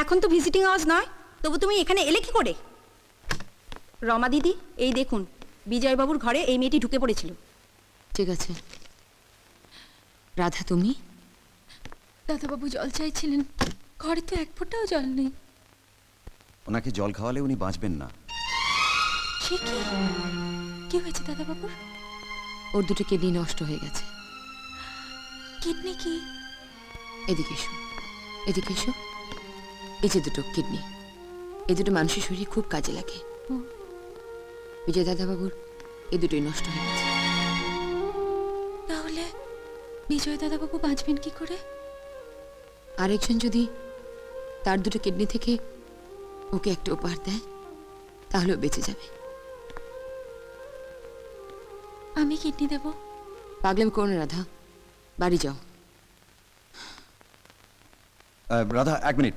এখন তো visiting hours নয়, তবু তুমি এখানে এলে কি করে? রমা দিদি, এই দেখুন বিজয়বাবুর ঘরে এই মেয়েটি ঢুকে পড়েছিল। ঠিক আছে। রাধা, তুমি? দাদাবাবু জল চাইছিলেন, ঘরে তো এক ফোঁটাও জল নেই। ওনাকে জল খাওয়ালে উনি বাঁচবেন না। সে কি? কি হয়েছে দাদাবাবুর? ওর দুটো কিডনি নষ্ট হয়ে গেছে। কিডনি কি? এদিকে এসো, এদিকে এসো। এই যে দুটো কিডনি, এই দুটো মানুষের শরীরে খুব কাজে লাগে। বিজয় দাদাবাবুর এই দুটোই নষ্ট হয়ে গেছে। তাহলে বিজয় দাদাবাবু বাঁচবেন কি করে? আরেকজন যদি তার দুটো কিডনি থেকে ওকে একটা উপহার দেয়, তাহলে ও বেঁচে যাবে। আমি কিডনি দেব? পাগলামি করো না রাধা, বাড়ি যাও। রাধা, 1 মিনিট।